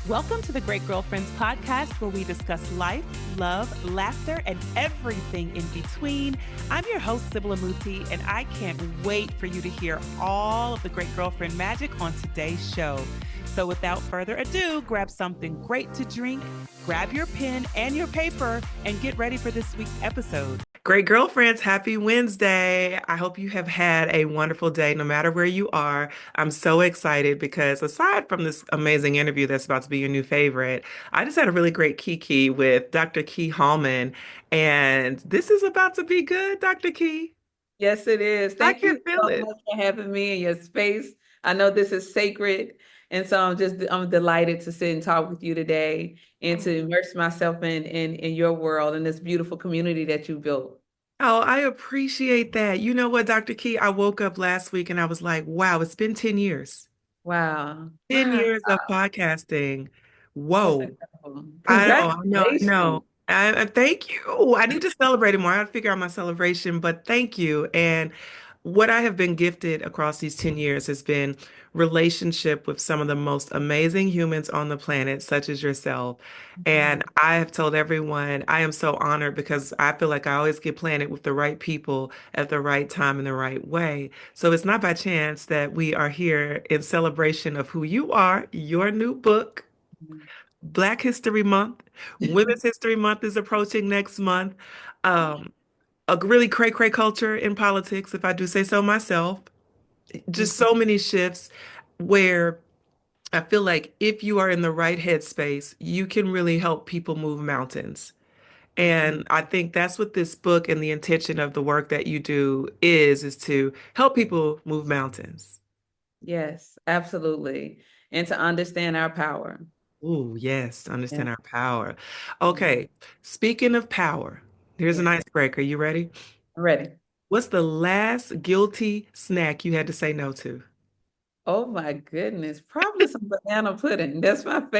Welcome to the Great Girlfriends podcast, where we discuss life, love, laughter, and everything in between. I'm your host, Sybil Amuti, and I can't wait for you to hear all of the Great Girlfriend magic on today's show. So without further ado, grab something great to drink, grab your pen and your paper, and get ready for this week's episode. Great girlfriends, happy Wednesday. I hope you have had a wonderful day no matter where you are. I'm so excited because aside from this amazing interview that's about to be your new favorite, I just had a really great Kiki with Dr. Key Hallman, and this is about to be good, Dr. Key. Yes, it is. I Thank can you feel so it. much for having me in your space. I know this is sacred, and so I'm delighted to sit and talk with you today and to immerse myself in your world and this beautiful community that you built. Oh, I appreciate that. You know what, Dr. Key? I woke up last week and I was like, wow, it's been 10 years. Wow. 10 Wow. years of podcasting. That's Whoa. incredible. I know. Congratulations. Thank you. I need to celebrate it more. I got to figure out my celebration, but thank you. And what I have been gifted across these 10 years has been relationship with some of the most amazing humans on the planet, such as yourself. And Mhm. I have told everyone I am so honored because I feel like I always get planted with the right people at the right time in the right way. So it's not by chance that we are here in celebration of who you are, your new book. Black History Month. Women's History Month is approaching next month. Um, a really cray-cray culture in politics, if I do say so myself. Just Mhm. so many shifts where I feel like if you are in the right headspace, you can really help people move mountains. Mhm. And I think that's what this book and the intention of the work that you do is to help people move mountains. Yes, absolutely. And to understand our power. Oh, yes, Yeah. understand our power. Mhm. Okay, speaking of power, here's an Yes. icebreaker. You ready? I'm ready. What's the last guilty snack you had to say no to? Oh my goodness, probably some banana pudding. That's my Mm.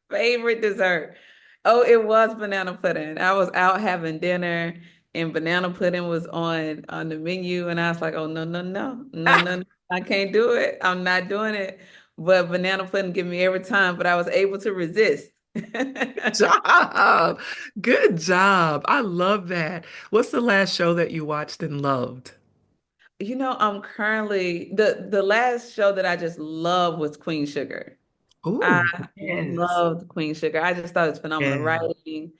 favorite dessert. Oh, it was banana pudding. I was out having dinner and banana pudding was on the menu and I was like, "Oh no, no, no. No, no, no. I can't do it. I'm not doing it." But banana pudding give me every time, but I was able to resist. Job. Good job. I love that. What's the last show that you watched and loved? I'm currently the last show that I just love was Queen Sugar. I Oh, yes. loved Queen Sugar. I just thought it was phenomenal Yeah. writing.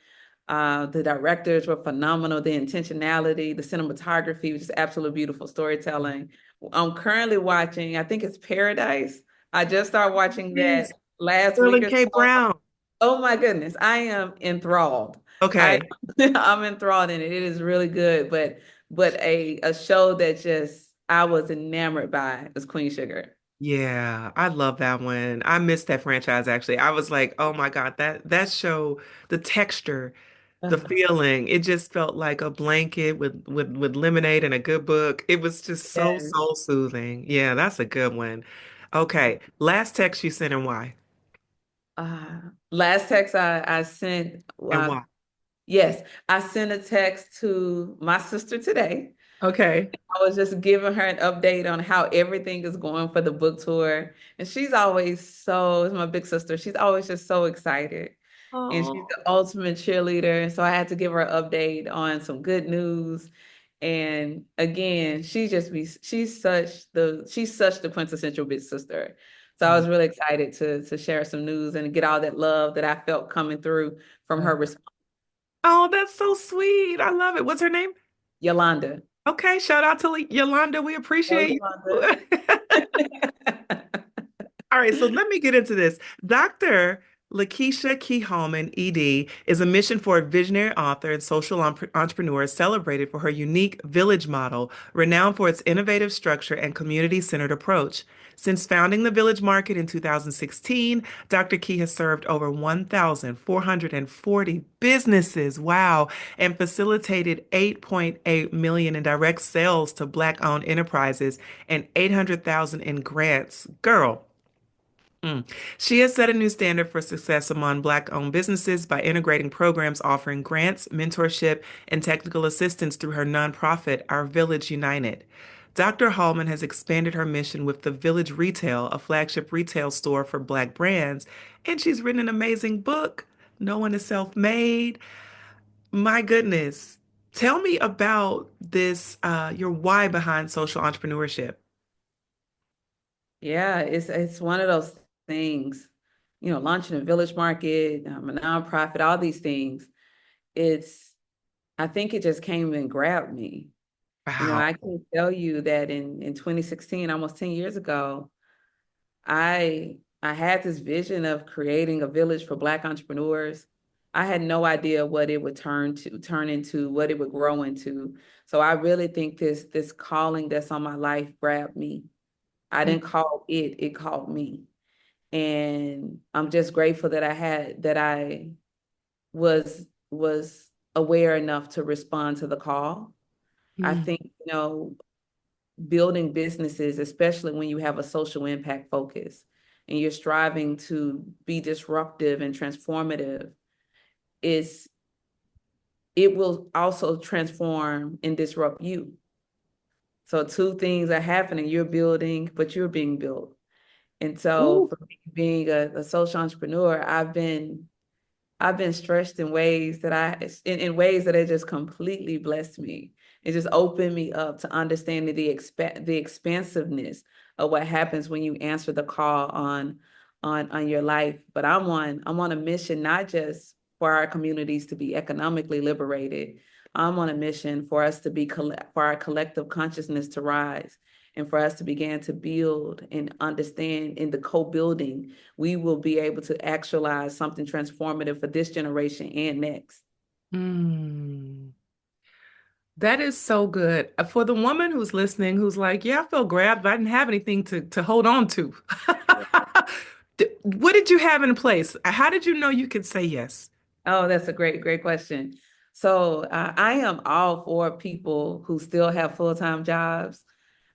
The directors were phenomenal. The intentionality, the cinematography was just absolutely beautiful storytelling. I'm currently watching, I think it's Paradise. I just started watching Yes. that last week Sterling or K. so. Brown. Oh my goodness, I am enthralled. I Okay. I'm enthralled in it. It is really good, but a show that just I was enamored by was Queen Sugar. Yeah, I love that one. I missed that franchise actually. I was like, oh my God, that show, the texture, the feeling, it just felt like a blanket with lemonade and a good book. It was just so Yes. soul soothing. Yeah, that's a good one. Okay, last text you sent and why? Last text I sent, And why? yes, I sent a text to my sister today. Okay. I was just giving her an update on how everything is going for the book tour. And she's always it's my big sister. She's always just so excited. And she's Oh, the ultimate cheerleader. So I had to give her an update on some good news. And again, she's such the quintessential big sister. So I was really excited to share some news and get all that love that I felt coming through from her response, oh, that's so sweet. I love it. What's her name? Yolanda. Okay, shout out to Yolanda. We Oh, appreciate Yolanda. you. All right, so let me get into this. Dr. Lakeisha Key Hallman, ED, is a mission forward visionary author and social entrepreneur celebrated for her unique village model, renowned for its innovative structure and community-centered approach. Since founding the Village Market in 2016, Dr. Key has served over 1,440 businesses, wow, and facilitated 8.8 million in direct sales to Black-owned enterprises and 800,000 in grants. Girl, mm. She has set a new standard for success among Black-owned businesses by integrating programs offering grants, mentorship, and technical assistance through her nonprofit, Our Village United. Dr. Hallman has expanded her mission with the Village Retail, a flagship retail store for Black brands, and she's written an amazing book. No One is Self-Made. My goodness. Tell me about this, your why behind social entrepreneurship. Yeah, it's one of those things, launching a village market, a nonprofit, all these things. It's I think it just came and grabbed me. Wow. I can tell you that in 2016, almost 10 years ago, I had this vision of creating a village for Black entrepreneurs. I had no idea what it would turn into, what it would grow into. So I really think this calling that's on my life grabbed me. I didn't call it, it called me. And I'm just grateful that I was aware enough to respond to the call. I Mm. think, building businesses, especially when you have a social impact focus and you're striving to be disruptive and transformative, is it will also transform and disrupt you. So two things are happening. You're building, but you're being built. And so Ooh. for me, being a social entrepreneur, I've been stretched in ways that in ways that it just completely blessed me. It just opened me up to understanding the expansiveness of what happens when you answer the call on your life. But I'm on a mission not just for our communities to be economically liberated. I'm on a mission for us to for our collective consciousness to rise and for us to begin to build and understand in the co-building we will be able to actualize something transformative for this generation and next. Mm. That is so good. For the woman who's listening, who's like, yeah, I feel grabbed, but I didn't have anything to hold on to. What did you have in place? How did you know you could say yes? Oh, that's a great question. So I am all for people who still have full-time jobs.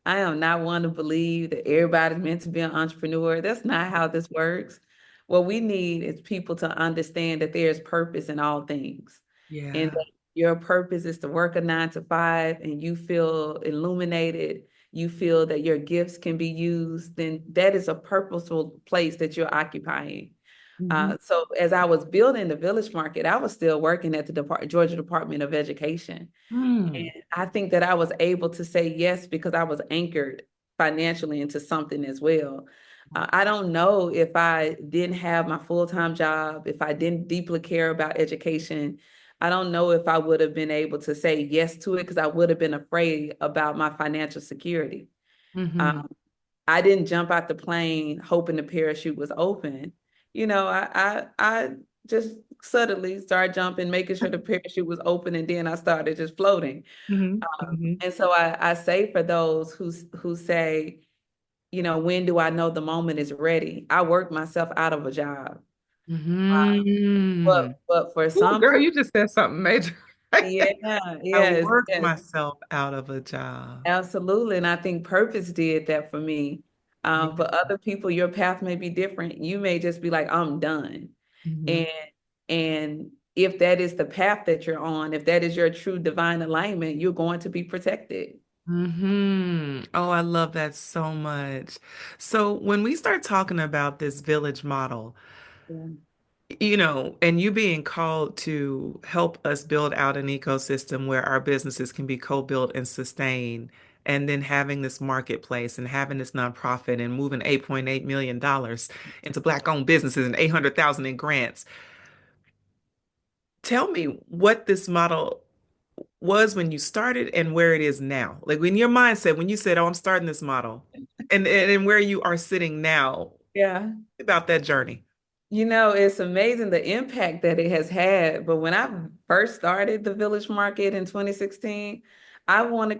I am not one to believe that everybody's meant to be an entrepreneur. That's not how this works. What we need is people to understand that there's purpose in all things, and Yeah. that your purpose is to work a 9 to 5 and you feel illuminated, you feel that your gifts can be used, then that is a purposeful place that you're occupying. Hmm. So as I was building the Village Market, I was still working at the Georgia Department of Education. Mm. And I think that I was able to say yes because I was anchored financially into something as well. I don't know if I didn't have my full-time job, if I didn't deeply care about education, I don't know if I would have been able to say yes to it because I would have been afraid about my financial security. Hmm. Um, I didn't jump out the plane hoping the parachute was open. I just subtly started jumping, making sure the parachute was open, and then I started just floating. Hmm. Hmm. And so I say for those who say, when do I know the moment is ready? I worked myself out of a job. Hmm. But for Oh, some girl, people, you just said something major. yeah, I yes, worked yes. myself out of a job. Absolutely. And I think purpose did that for me. Yeah. For other people, your path may be different. You may just be like, I'm done. Hmm. And and if that is the path that you're on, if that is your true divine alignment, you're going to be protected. Hmm. Oh, I love that so much. So when we start talking about this village model, Yeah. and you being called to help us build out an ecosystem where our businesses can be co-built and sustained, and then having this marketplace and having this nonprofit and moving $8.8 million into Black-owned businesses and 800,000 in grants. Tell me what this model was when you started and where it is now. Like when your mindset, when you said, "Oh, I'm starting this model," and where you are sitting now Yeah. about that journey. It's amazing the impact that it has had. But when I first started the Village Market in 2016, I wanted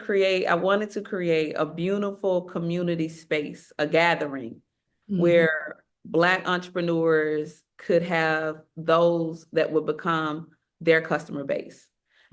to create a beautiful community space, a gathering Hmm. where Black entrepreneurs could have those that would become their customer base.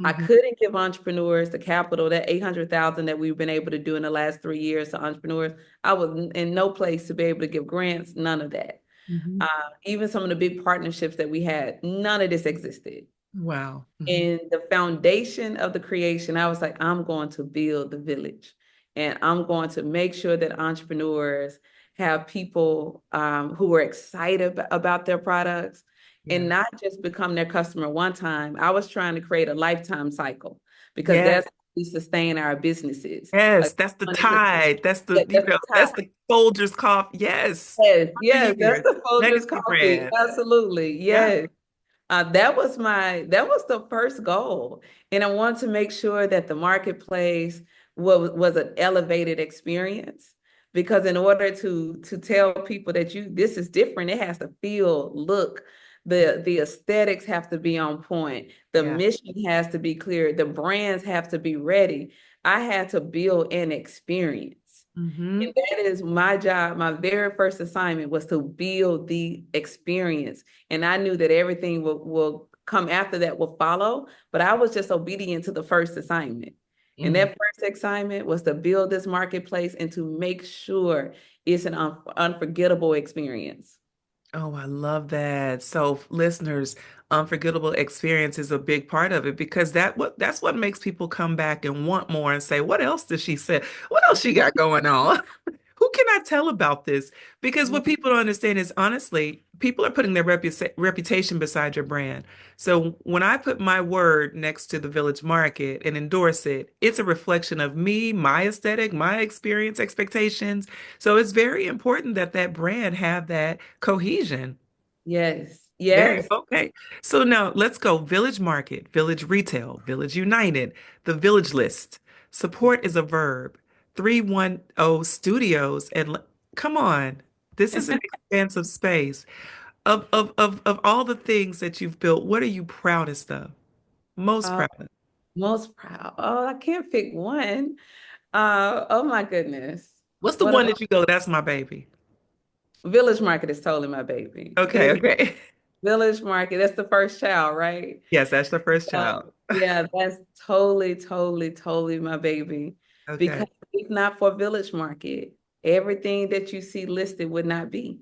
I Hmm. couldn't give entrepreneurs the capital, that 800,000 that we've been able to do in the last 3 years to entrepreneurs. I was in no place to be able to give grants, none of that. Hmm. Even some of the big partnerships that we had, none of this existed. Wow. Hmm. In the foundation of the creation, I was like, I'm going to build the village. and I'm going to make sure that entrepreneurs have people who are excited about their products Yeah. and not just become their customer one time. I was trying to create a lifetime cycle because Yes. that's how we sustain our businesses. Yes. Like, That's the I wanted to, tide. That's yeah, the, that's the that's time. the soldier's cough. Yes. Yes, 100 yes, that's years. the Folgers Legacy coffee. brand. Absolutely. Yeah. Yes. That was the first goal. And I wanted to make sure that the marketplace was an elevated experience. Because in order to tell people that this is different, it has to feel, look, the aesthetics have to be on point, the Yeah. mission has to be clear, the brands have to be ready. I had to build an experience. Mm-hmm. And that is my job. My very first assignment was to build the experience. And I knew that everything will come after that will follow, but I was just obedient to the first assignment. And Mm. that first assignment was to build this marketplace and to make sure it's an unforgettable experience. Oh, I love that. So, listeners, unforgettable experience is a big part of it because that's what makes people come back and want more and say, what else does she say? What else she got going on? Who can I tell about this? Because what people don't understand is honestly, people are putting their reputation beside your brand. So when I put my word next to the Village Market and endorse it, it's a reflection of me, my aesthetic, my experience, expectations. So it's very important that that brand have that cohesion. Yes, Very yes. okay. So now let's go Village Market, Village Retail, Village United, the Village List. Support is a verb. 310 Studios and come on. This is an expansive space. Of all the things that you've built, what are you proudest of? Most Uh, proud of? Most proud. Oh, I can't pick one. Oh my goodness. What's the What one about that you go, that's my baby? Village Market is totally my baby. Okay, okay. Village Market, that's the first child, right? Yes, that's the first So, child. yeah, that's totally, totally, totally my baby. Okay. Because if not for Village Market, everything that you see listed would not be.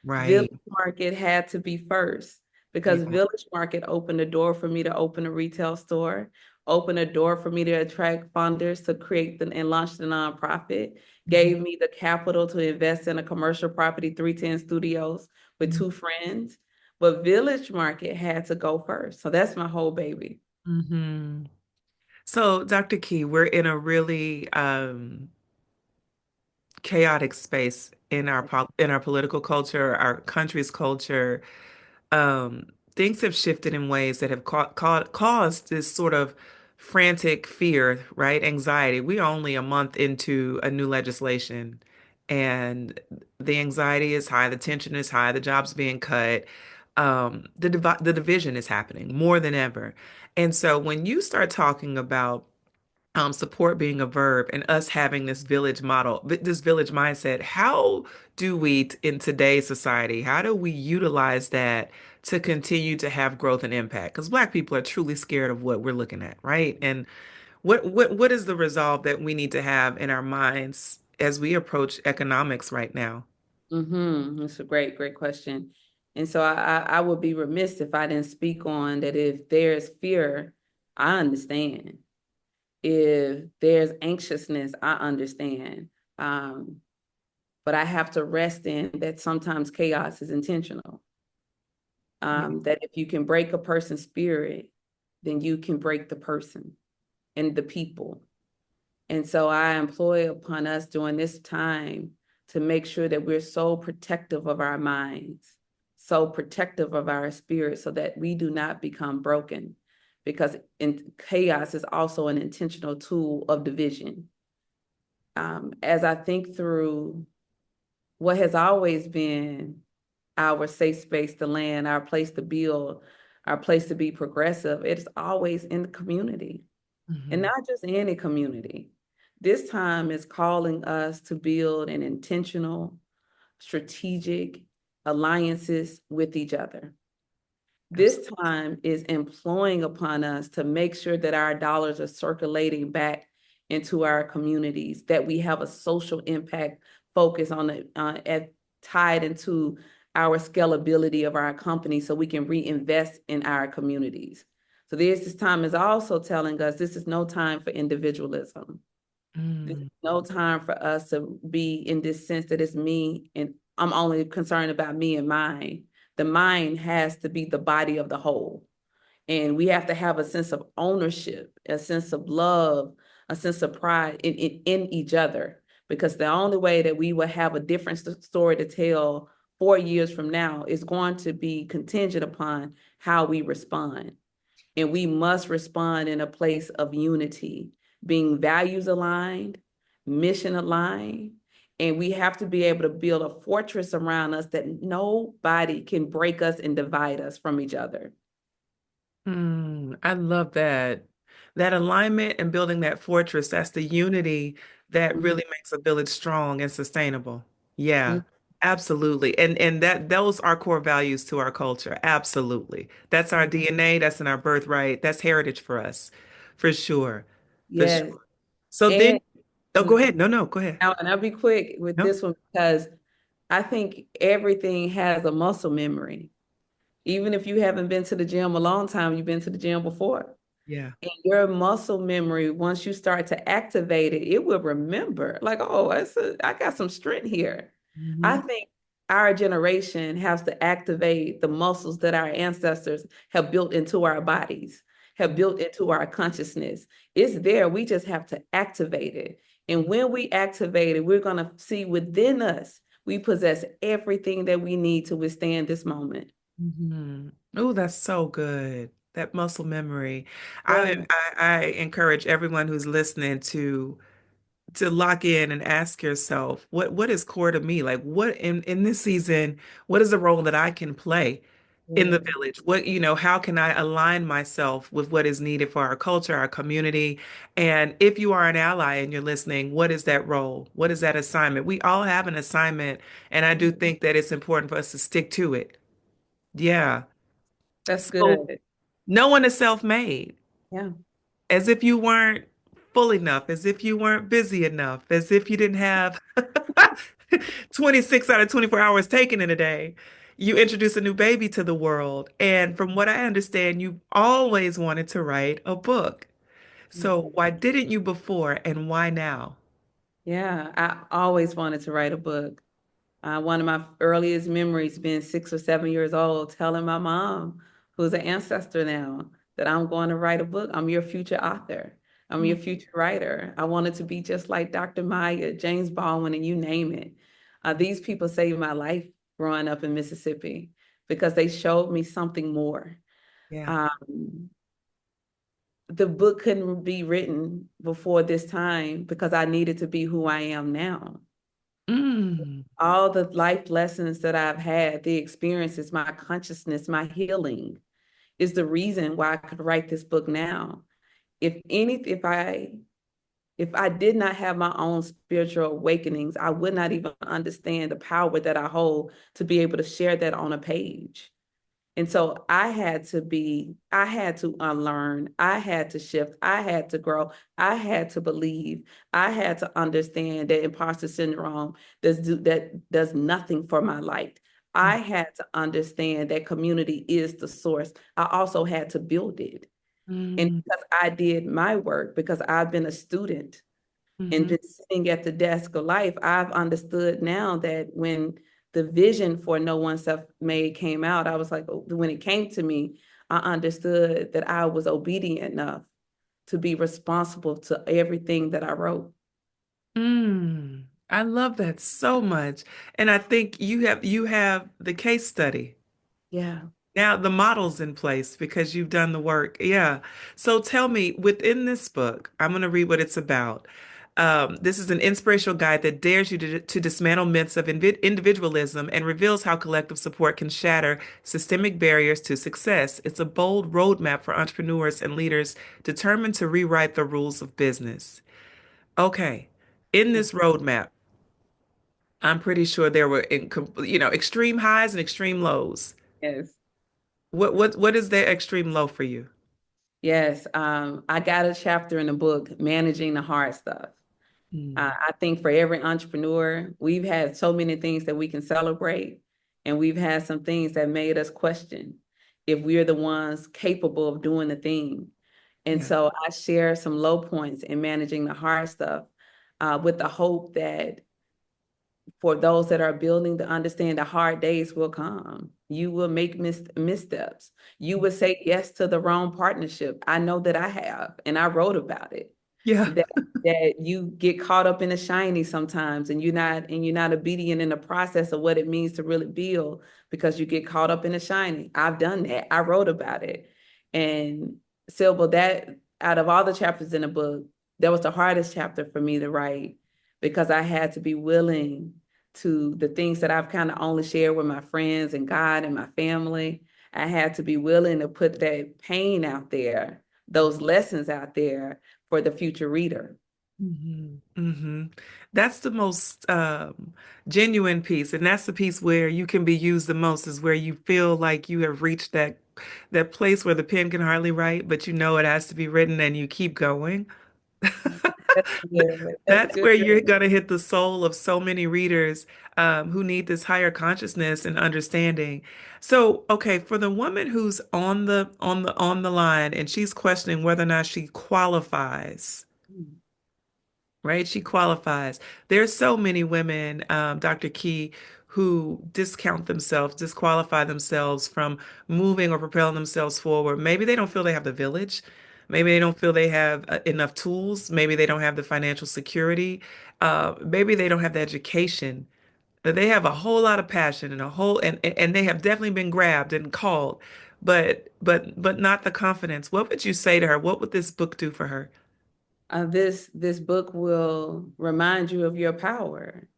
Village Right. Market had to be first because Yeah. Village Market opened the door for me to open a retail store, opened a door for me to attract funders to create and launch the nonprofit, Mhm. gave me the capital to invest in a commercial property, 310 Studios, with Mhm. two friends. But Village Market had to go first. So that's my whole baby. Mhm. So, Dr. Key, we're in a really chaotic space in in our political culture, our country's culture. Um, Things have shifted in ways that have caused this sort of frantic fear, right? Anxiety. We're only a month into a new legislation, and the anxiety is high, the tension is high, the jobs being cut. The division is happening more than ever. And so when you start talking about support being a verb and us having this village model, this village mindset, how do we, in today's society, how do we utilize that to continue to have growth and impact? Because Black people are truly scared of what we're looking at, right? And what is the resolve that we need to have in our minds as we approach economics right now? That's a great, great question. And so I would be remiss if I didn't speak on that. If there's fear, I understand. If there's anxiousness, I understand. Um, but I have to rest in that sometimes chaos is intentional. Yeah. That if you can break a person's spirit, then you can break the person and the people. And so I employ upon us during this time to make sure that we're so protective of our minds, so protective of our spirit, so that we do not become broken. Because chaos is also an intentional tool of division. As I think through what has always been our safe space to land, our place to build, our place to be progressive, it's always in the community and Mhm. not just any community. This time is calling us to build an intentional, strategic alliances with each other. This Absolutely. time is employing upon us to make sure that our dollars are circulating back into our communities, that we have a social impact focus on it, tied into our scalability of our company so we can reinvest in our communities. So this time is also telling us this is no time for individualism. Mm, No time for us to be in this sense that it's me and I'm only concerned about me and mine. The mind has to be the body of the whole. And we have to have a sense of ownership, a sense of love, a sense of pride in each other. Because the only way that we will have a different story to tell 4 years from now is going to be contingent upon how we respond. And we must respond in a place of unity, being values aligned, mission aligned. And we have to be able to build a fortress around us that nobody can break us and divide us from each other. I love that. That alignment and building that fortress, that's the unity that Mhm. really makes a village strong and sustainable. Yeah, absolutely. And that those are core values to our culture. Absolutely. That's our DNA, that's in our birthright. That's heritage for us. For sure. For sure. Yes. So then, And oh, go ahead. No, no, go ahead. and I'll be quick with No. this one because I think everything has a muscle memory. Even if you haven't been to the gym a long time, you've been to the gym before. Yeah. And your muscle memory, once you start to activate it, it will remember, like, oh, I got some strength here. I Hmm. think our generation has to activate the muscles that our ancestors have built into our bodies, have built into our consciousness. It's there. We just have to activate it. And when we activate it, we're going to see within us, we possess everything that we need to withstand this moment. Oh, that's so good. That muscle memory. I, Yeah. I encourage everyone who's listening to lock in and ask yourself, what is core to me? Like what in this season, what is the role that I can play in the Yeah. village? What, how can I align myself with what is needed for our culture, our community? And if you are an ally and you're listening, what is that role? What is that assignment? We all have an assignment, and I do think that it's important for us to stick to it. Yeah. That's So good. no one is self-made, Yeah. as if you weren't full enough, as if you weren't busy enough, as if you didn't have 26 out of 24 hours taken in a day. You introduce a new baby to the world. And from what I understand, you've always wanted to write a book. So Mhm. why didn't you before and why now? Yeah, I always wanted to write a book. One of my earliest memories being 6 or 7 years old, telling my mom, who's an ancestor now, that I'm going to write a book. I'm your future author. I'm your future writer. I wanted to be just like Dr. Maya, James Baldwin, and you name it. These people saved my life growing up in Mississippi because they showed me something more. Yeah. Um, the book couldn't be written before this time because I needed to be who I am now. Mm, All the life lessons that I've had, the experiences, my consciousness, my healing is the reason why I could write this book now. If any, if I did not have my own spiritual awakenings, I would not even understand the power that I hold to be able to share that on a page. And so I had to unlearn, I had to shift, I had to grow, I had to believe, I had to understand that imposter syndrome that does nothing for my light. I had to understand that community is the source. I also had to build it. And mm, because I did my work, because I've been a student, and mhm. been sitting at the desk of life, I've understood now that when the vision for No One Self-Made came out, I was like, when it came to me, I understood that I was obedient enough to be responsible to everything that I wrote. I love that so much. And I think you have the case study. Yeah. Now the model's in place because you've done the work. Yeah. So tell me, within this book, I'm going to read what it's about. This is an inspirational guide that dares you to dismantle myths of individualism and reveals how collective support can shatter systemic barriers to success. It's a bold roadmap for entrepreneurs and leaders determined to rewrite the rules of business. Okay. In this roadmap, I'm pretty sure there were, extreme highs and extreme lows. Yes. What is the extreme low for you? Yes. I got a chapter in the book, Managing the Hard Stuff. Mm, I think for every entrepreneur, we've had so many things that we can celebrate, and we've had some things that made us question if we're the ones capable of doing the thing. And yeah. so I share some low points in managing the hard stuff. with the hope that for those that are building to understand the hard days will come. You will make missteps. You will say yes to the wrong partnership. I know that I have, and I wrote about it. Yeah. That you get caught up in the shiny sometimes, and you're not obedient in the process of what it means to really build because you get caught up in the shiny. I've done that. I wrote about it, and Sybil, that out of all the chapters in the book, that was the hardest chapter for me to write because I had to be willing to the things that I've kind of only shared with my friends and God and my family. I had to be willing to put that pain out there, those lessons out there for the future reader. That's the most genuine piece, and that's the piece where you can be used the most, is where you feel like you have reached that place where the pen can hardly write, but you know it has to be written, and you keep going. That's good. That's That's good. where you're gonna hit the soul of so many readers who need this higher consciousness and understanding. So, okay, for the woman who's on the line and she's questioning whether or not she qualifies, right? She qualifies. There's so many women, Dr. Key, who discount themselves, disqualify themselves from moving or propelling themselves forward. Maybe they don't feel they have the village. Maybe they don't feel they have enough tools. Maybe they don't have the financial security. Maybe they don't have the education. But they have a whole lot of passion and a whole and they have definitely been grabbed and called, but not the confidence. What would you say to her? What would this book do for her? This book will remind you of your power.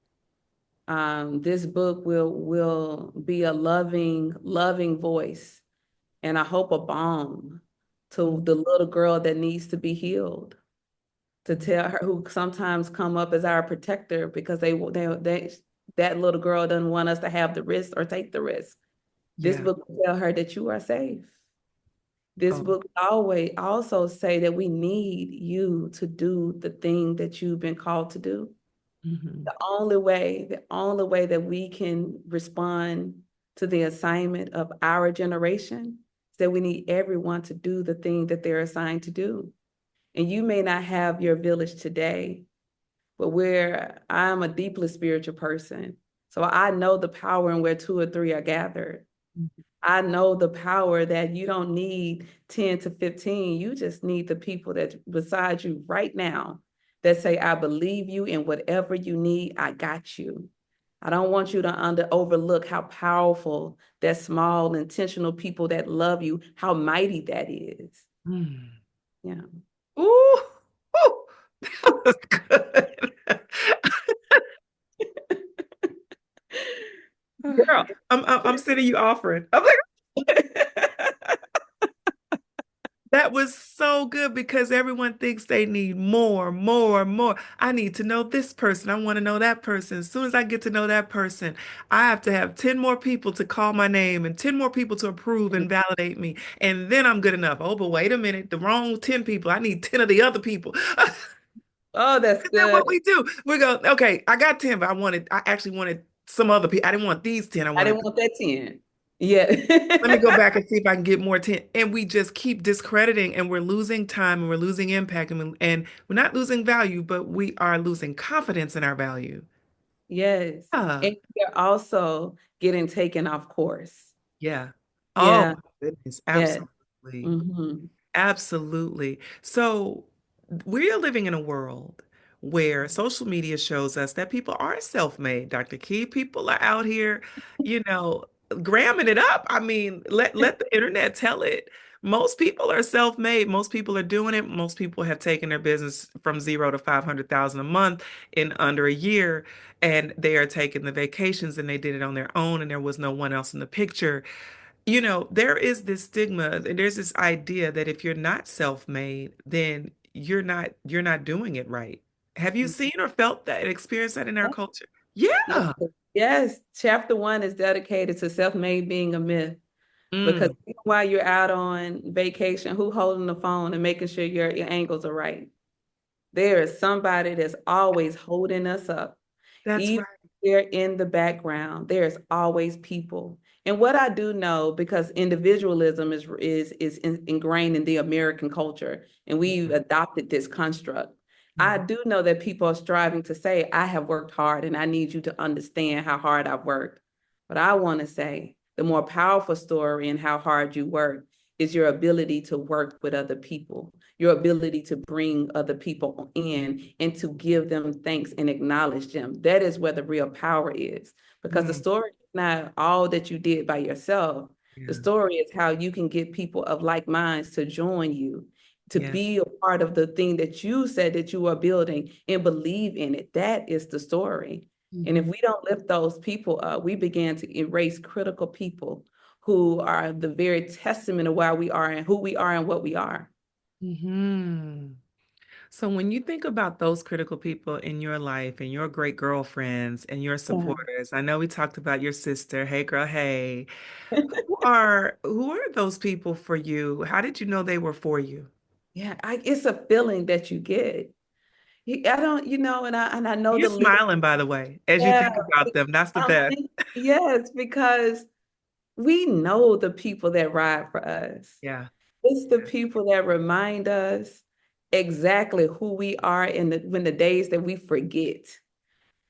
This book will be a loving voice, and I hope a balm to the little girl that needs to be healed. To tell her who sometimes come up as our protector because they that little girl doesn't want us to have the risk or take the risk. This Yeah. book will tell her that you are safe. This Oh. book always also say that we need you to do the thing that you've been called to do. Mhm. The only way that we can respond to the assignment of our generation is that we need everyone to do the thing that they're assigned to do. And you may not have your village today, but where I'm a deeply spiritual person. So I know the power in where two or three are gathered. I know the power that you don't need 10 to 15. You just need the people that beside you right now that say, I believe you in whatever you need, I got you. I don't want you to overlook how powerful that small, intentional people that love you, how mighty that is. Mm. Yeah. Ooh, ooh, that was good. Girl, I'm sending you offering. I'm like, that was so good because everyone thinks they need more, more, more. I need to know this person. I want to know that person. As soon as I get to know that person, I have to have 10 more people to call my name and 10 more people to approve and validate me. And then I'm good enough. Oh, but wait a minute, the wrong 10 people. I need 10 of the other people. Oh, that's Is that good. what we do? We go, okay, I got 10, but I actually wanted some other people. I didn't want these 10. I I wanted, didn't want that 10. Yeah. let me go back and see if I can get more 10. And we just keep discrediting and we're losing time and we're losing impact and we're not losing value, but we are losing confidence in our value. Yes. Ah, And you're also getting taken off course. yeah. Oh Yeah. my goodness. Yes. Absolutely. Hmm. Absolutely. So we are living in a world where social media shows us that people are self-made, Dr. Key. People are out here, you know, gramming it up. I mean, let the internet tell it. Most people are self-made. Most people are doing it. Most people have taken their business from zero to 500,000 a month in under a year, and they are taking the vacations and they did it on their own, and there was no one else in the picture. There is this stigma, and there's this idea that if you're not self-made, then you're not doing it right. Have you seen or felt that and experienced that in our culture? Yes. Yeah. Yes. Chapter 1 is dedicated to self-made being a myth because Mm, even while you're out on vacation, who holding the phone and making sure your angles are right? There is somebody that's always holding us up. that's Even right. if they're in the background, there's always people. And what I do know, because individualism is ingrained in the American culture, and we've adopted this construct. I Mm, do know that people are striving to say, I have worked hard and I need you to understand how hard I've worked. But I want to say the more powerful story in how hard you work is your ability to work with other people, your ability to bring other people in and to give them thanks and acknowledge them. That is where the real power is. Because the mm, story is not all that you did by yourself. The yeah, story is how you can get people of like minds to join you, to yeah. be a part of the thing that you said that you are building and believe in it. That is the story. And if Hmm. we don't lift those people up, we begin to erase critical people who are the very testament of why we are and who we are and what we are. Hmm. So when you think about those critical people in your life and your great girlfriends and your Yeah. supporters, I know we talked about your sister. Hey girl, hey. Who are those people for you? How did you know they were for you? Yeah, it's a feeling that you get. I don't, and I know You're the list. smiling, by the way, as you Yeah, think about them. That's the best. yes, because we know the people that ride for us. Yeah. It's the people that remind us exactly who we are in when the days that we forget.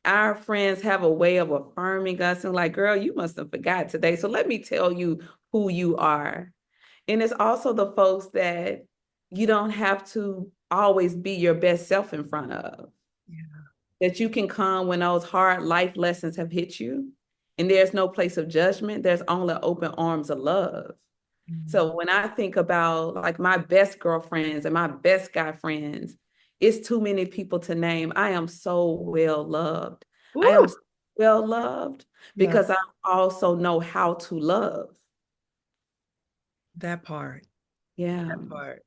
Our friends have a way of affirming us and like, girl, you must have forgot today. So let me tell you who you are. And it's also the folks that you don't have to always be your best self in front of, Yeah. that you can come when those hard life lessons have hit you. And there's no place of judgment, there's only open arms of love. Mm. So when I think about like my best girlfriends and my best guy friends, it's too many people to name. I am so well loved. I am Ooh, so well loved yeah, because I also know how to love. that part, Yeah. that part.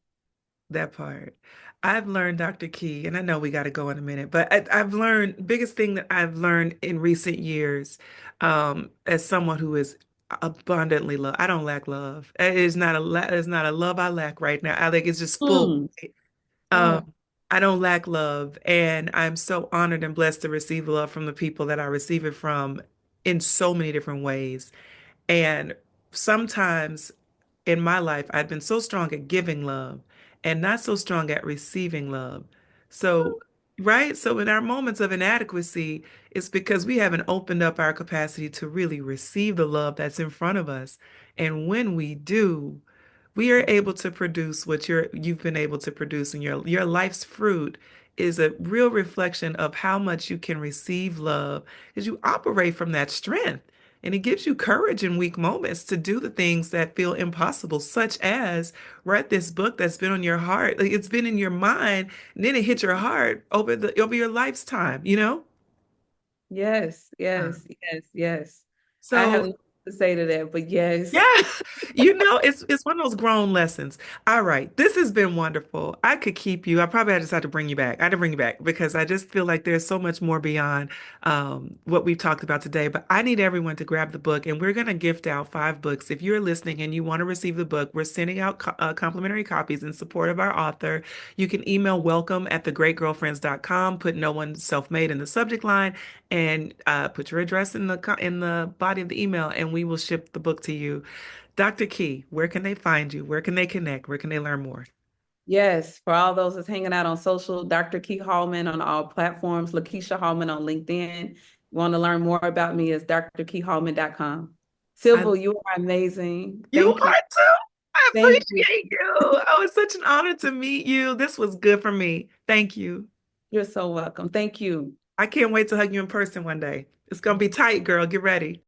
That part. I've learned, Dr. Key, and I know we got to go in a minute, but I've learned, biggest thing that I've learned in recent years, as someone who is abundantly love, I don't lack love. It's not a love I lack right now. I like it's just full. Mm. Um, Yeah. I don't lack love, and I'm so honored and blessed to receive love from the people that I receive it from in so many different ways. And sometimes in my life, I'd been so strong at giving love and not so strong at receiving love. So, right? So, in our moments of inadequacy, it's because we haven't opened up our capacity to really receive the love that's in front of us. And when we do, we are able to produce what you've been able to produce, and your life's fruit is a real reflection of how much you can receive love because you operate from that strength. And it gives you courage in weak moments to do the things that feel impossible, such as write this book that's been on your heart. Like it's been in your mind, and then it hit your heart over your lifetime, you know? Yes, Uh, yes, yes, yes. I have So nothing to say to that, but yes. yeah, it's one of those grown lessons. All right, this has been wonderful. I could keep you. I probably just had to bring you back. I had to bring you back because I just feel like there's so much more beyond what we've talked about today. But I need everyone to grab the book, and we're going to gift out 5 books. If you're listening and you want to receive the book, we're sending out complimentary copies in support of our author. You can email welcome@thegreatgirlfriends.com. Put "No One Self-Made" in the subject line, and put your address in the body of the email, and we will ship the book to you. Dr. Key, where can they find you? Where can they connect? Where can they learn more? Yes, for all those that's hanging out on social, Dr. Key Hallman on all platforms, Lakeisha Hallman on LinkedIn. Want to learn more about me is drkeyhallman.com. I Sybil, you are amazing. You Thank you. are too. I Thank you. appreciate you. Oh, it's such an honor to meet you. This was good for me. Thank you. You're so welcome. Thank you. I can't wait to hug you in person one day. It's gonna be tight, girl. Get ready.